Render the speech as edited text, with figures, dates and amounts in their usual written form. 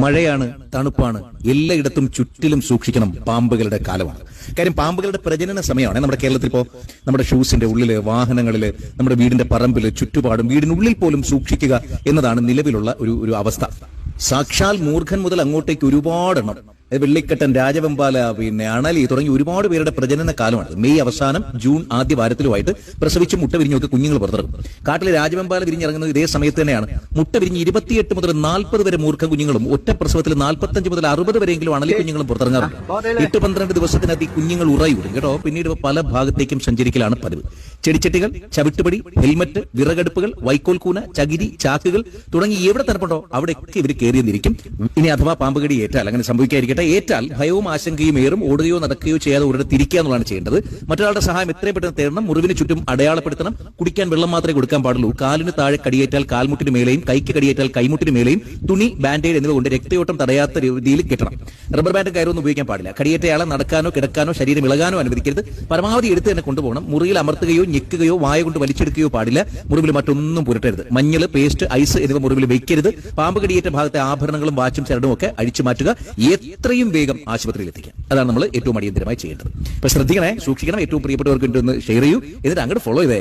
മഴയാണ്, തണുപ്പാണ്, എല്ലായിടത്തും ചുറ്റിലും സൂക്ഷിക്കണം. പാമ്പുകളുടെ കാലമാണ്. കാര്യം പാമ്പുകളുടെ പ്രജനന സമയമാണ്. നമ്മുടെ കേരളത്തിൽ ഇപ്പോൾ നമ്മുടെ ഷൂസിന്റെ ഉള്ളില്, വാഹനങ്ങളില്, നമ്മുടെ വീടിന്റെ പറമ്പില്, ചുറ്റുപാടും വീടിനുള്ളിൽ പോലും സൂക്ഷിക്കുക എന്നതാണ് നിലവിലുള്ള ഒരു അവസ്ഥ. സാക്ഷാൽ മൂർഖൻ മുതൽ അങ്ങോട്ടേക്ക് ഒരുപാടെണ്ണം, വെള്ളിക്കെട്ടൻ, രാജവെമ്പാല, അണലി തുടങ്ങി ഒരുപാട് പേരുടെ പ്രജനന കാലമാണ്. മെയ് അവസാനം ജൂൺ ആദ്യ വാരത്തിലുമായിട്ട് പ്രസവിച്ച് മുട്ട വിരിഞ്ഞൊക്കെ കുഞ്ഞുങ്ങൾ പുറത്തിറങ്ങും. കാട്ടിലെ രാജവെമ്പാല വിരിഞ്ഞിറങ്ങുന്നത് ഇതേ സമയത്ത് തന്നെയാണ്. മുട്ട വിരിഞ്ഞ് 28 മുതൽ 40 വരെ മൂർഖ കുഞ്ഞുങ്ങളും ഒറ്റ പ്രസവത്തിൽ 45 മുതൽ 60 വരെയെങ്കിലും അണലി കുഞ്ഞുങ്ങളും പുറത്തിറങ്ങാറുണ്ട്. 8-12 ദിവസത്തിനകത്ത് ഈ കുഞ്ഞുങ്ങൾ ഉറയൂടും കേട്ടോ. പിന്നീട് പല ഭാഗത്തേക്കും സഞ്ചരിക്കലാണ് പതിവ്. ചെടിച്ചട്ടികൾ, ചവിട്ടുപടി, ഹെൽമറ്റ്, വിറകടുപ്പുകൾ, വൈക്കോൽ കൂന, ചകിരി, ചാക്കുകൾ തുടങ്ങി എവിടെ തരപ്പുണ്ടോ അവിടെയൊക്കെ ഇവർ കയറിയെന്നിരിക്കും. ഇനി അഥവാ പാമ്പുകടി ഏറ്റാൽ, അങ്ങനെ സംഭവിക്കാതിരിക്കട്ടെ, ഏറ്റാൽ ഭയവും ആശങ്കയും ഏറും ഓടുകയോ നടക്കുകയോ ചെയ്യാതെ ഒരിടത്ത് തിരിക്കുക എന്നുള്ളതാണ് ചെയ്യേണ്ടത്. മറ്റൊരാളുടെ സഹായം എത്രയും പെട്ടെന്ന് തേടണം. മുറിവിന് ചുറ്റും അടയാളപ്പെടുത്തണം. കുടിക്കാൻ വെള്ളം മാത്രമേ കൊടുക്കാൻ പാടുള്ളൂ. കാലിന് താഴെ കടിയേറ്റാൽ കാൽമുട്ടിന് മേലെയും, കൈക്ക് കടിയേറ്റാൽ കൈമുട്ടിന് മേലെയും തുണി, ബാൻഡേഡ് എന്നിവ കൊണ്ട് രക്തയോട്ടം തടയാത്ത രീതിയിൽ കെട്ടണം. റബ്ബർ ബാൻഡ് കയറൊന്നും ഉപയോഗിക്കാൻ പാടില്ല. കടിയേറ്റയാളെ നടക്കാനോ കിടക്കാനോ ശരീരം ഇളകാനോ അനുവദിക്കരുത്. പരമാവധി എടുത്ത് തന്നെ കൊണ്ടുപോകണം. മുറിയിൽ അമർത്തുകയോ ഞെക്കുകയോ വായ കൊണ്ട് വലിച്ചെടുക്കുകയോ പാടില്ല. മുറിവിൽ മറ്റൊന്നും പുരട്ടരുത്. മഞ്ഞൾ, പേസ്റ്റ്, ഐസ് എന്നിവ മുറിവിൽ വെക്കരുത്. പാമ്പ് കടിയേറ്റ ഭാഗത്തെ ആഭരണങ്ങളും വാച്ചും ചരടും ഒക്കെ അഴിച്ചു മാറ്റുക. എത്രയും വേഗം ആശുപത്രിയിൽ എത്തിക്കാം. അതാണ് നമ്മൾ ഏറ്റവും അടിയന്തരമായി ചെയ്യേണ്ടത്. അപ്പൊ ശ്രദ്ധിക്കണേ, സൂക്ഷിക്കണം. ഏറ്റവും പ്രിയപ്പെട്ടവർക്ക് ഷെയർ ചെയ്യൂ. എന്നിട്ട് അങ്ങോട്ട് ഫോളോ ചെയ്തേ.